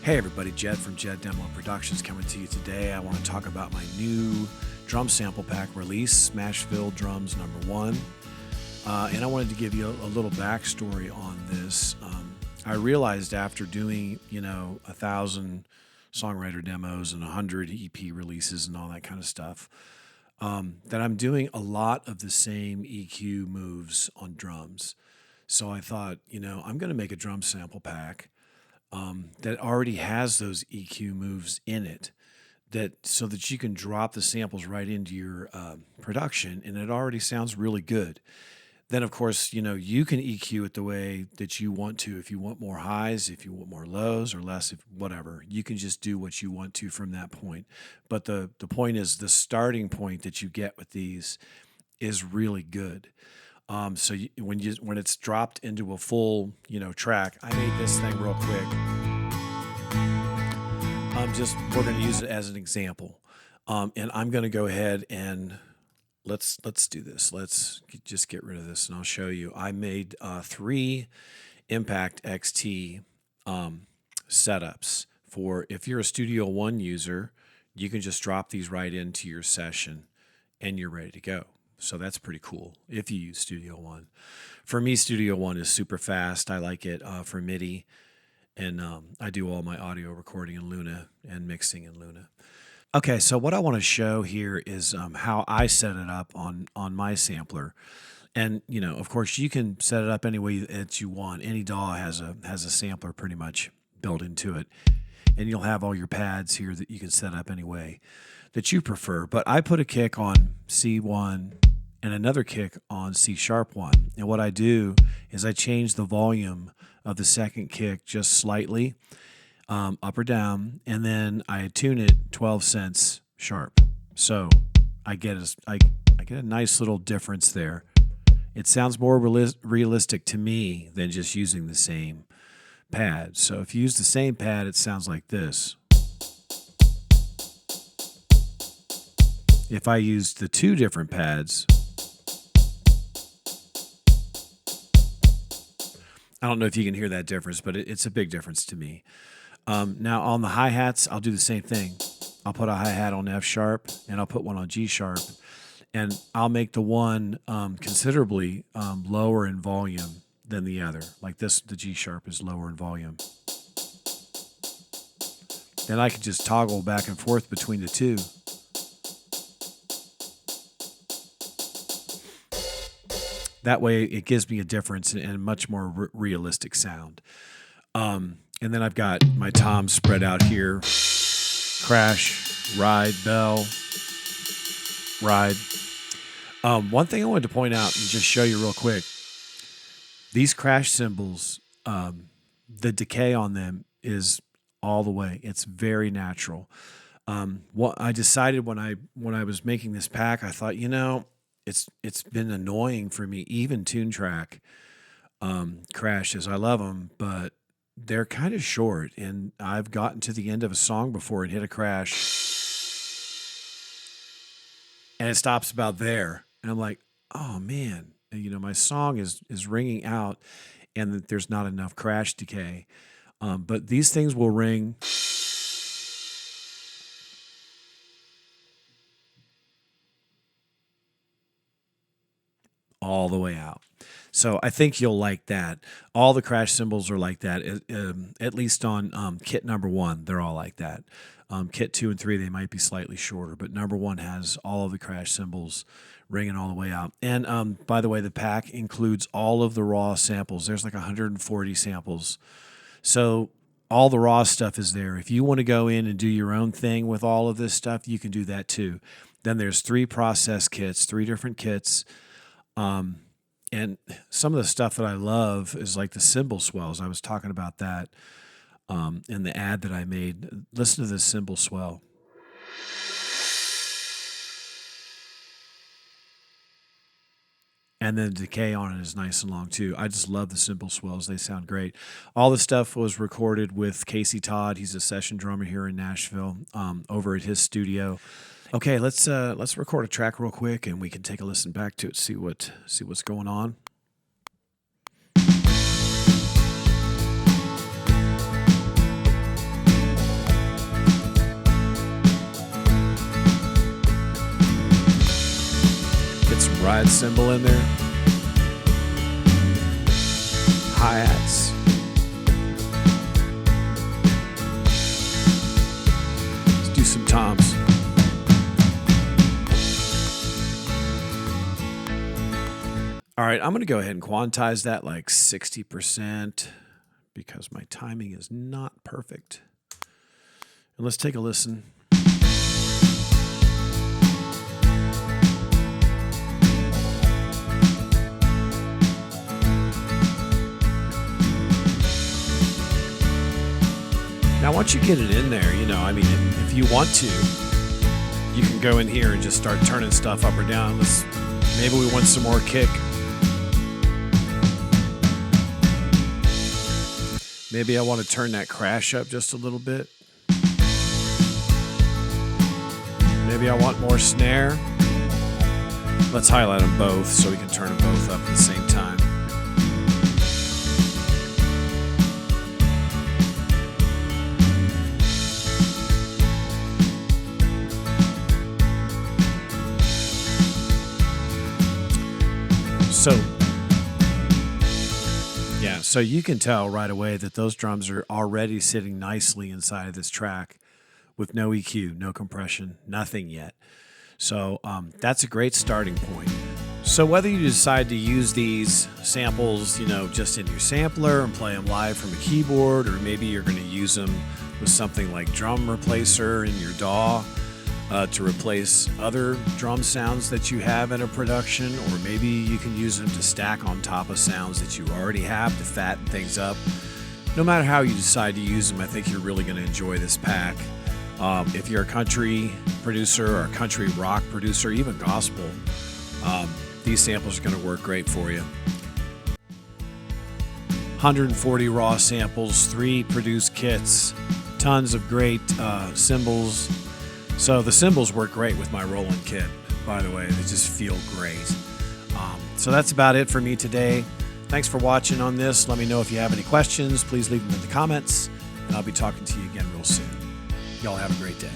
Hey everybody, Jed from Jed Demo Productions coming to you today. I want to talk about my new drum sample pack release, Smashville Drums No. And I wanted to give you a little backstory on this. I realized after doing, 1,000 songwriter demos and 100 EP releases and all that kind of stuff, that I'm doing a lot of the same EQ moves on drums. So I thought, I'm going to make a drum sample pack that already has those EQ moves in it, so that you can drop the samples right into your production, and it already sounds really good. Then, of course, you can EQ it the way that you want to. If you want more highs, if you want more lows, or less, whatever, you can just do what you want to from that point. But the point is, the starting point that you get with these is really good. So when it's dropped into a full, track, I made this thing real quick. We're going to use it as an example. And I'm going to go ahead and let's do this. Let's just get rid of this and I'll show you. I made 3 Impact XT setups for, if you're a Studio One user, you can just drop these right into your session and you're ready to go. So that's pretty cool if you use Studio One. For me, Studio One is super fast. I like it for MIDI, and I do all my audio recording in Luna and mixing in Luna. Okay, so what I want to show here is how I set it up on my sampler. And, of course, you can set it up any way that you want. Any DAW has a sampler pretty much built into it. And you'll have all your pads here that you can set up any way that you prefer. But I put a kick on C1 and another kick on C#1. And what I do is I change the volume of the second kick just slightly, up or down, and then I tune it 12 cents sharp. So I get a nice little difference there. It sounds more realistic to me than just using the same pad. So if you use the same pad, it sounds like this. If I used the 2 different pads, I don't know if you can hear that difference, but it's a big difference to me. Now on the hi-hats, I'll do the same thing. I'll put a hi-hat on F sharp and I'll put one on G sharp, and I'll make the one considerably lower in volume than the other. Like this, the G sharp is lower in volume. And I can just toggle back and forth between the two. That way it gives me a difference and a much more realistic sound. And then I've got my toms spread out here. Crash, ride, bell, ride. One thing I wanted to point out and just show you real quick. These crash cymbals, the decay on them is all the way. It's very natural. What I decided when I was making this pack, I thought, it's been annoying for me, even tune track crashes. I love them, but they're kind of short, and I've gotten to the end of a song before and hit a crash, and it stops about there, and I'm like, oh man, my song is ringing out, and that there's not enough crash decay. But these things will ring all the way out. So I think you'll like that. All the crash cymbals are like that, at least on kit number 1. They're all like that. Kit 2 and 3, they might be slightly shorter, but number 1 has all of the crash cymbals ringing all the way out. And by the way, the pack includes all of the raw samples. There's like 140 samples. So all the raw stuff is there. If you want to go in and do your own thing with all of this stuff, you can do that too. Then there's 3 process kits, 3 different kits. And some of the stuff that I love is like the cymbal swells. I was talking about that in the ad that I made. Listen to this cymbal swell. And then the decay on it is nice and long too. I just love the cymbal swells. They sound great. All the stuff was recorded with Casey Todd. He's a session drummer here in Nashville, over at his studio. Okay, let's record a track real quick, and we can take a listen back to it, see what's going on. some ride cymbal in there. Hi-hats. Let's do some toms. All right, I'm going to go ahead and quantize that like 60% because my timing is not perfect. And let's take a listen. Now, once you get it in there, you know, I mean, if you want to, you can go in here and just start turning stuff up or down. Maybe we want some more kick. Maybe I want to turn that crash up just a little bit. Maybe I want more snare. Let's highlight them both so we can turn them both up at the same time. So you can tell right away that those drums are already sitting nicely inside of this track with no EQ, no compression, nothing yet. So that's a great starting point. So whether you decide to use these samples, you know, just in your sampler and play them live from a keyboard, or maybe you're going to use them with something like Drum Replacer in your DAW, to replace other drum sounds that you have in a production, or maybe you can use them to stack on top of sounds that you already have to fatten things up. No matter how you decide to use them, I think you're really going to enjoy this pack. If you're a country producer or a country rock producer, even gospel, these samples are going to work great for you. 140 raw samples, 3 produced kits, tons of great cymbals. So the cymbals work great with my Roland kit, by the way. They just feel great. So that's about it for me today. Thanks for watching on this. Let me know if you have any questions. Please leave them in the comments, and I'll be talking to you again real soon. Y'all have a great day.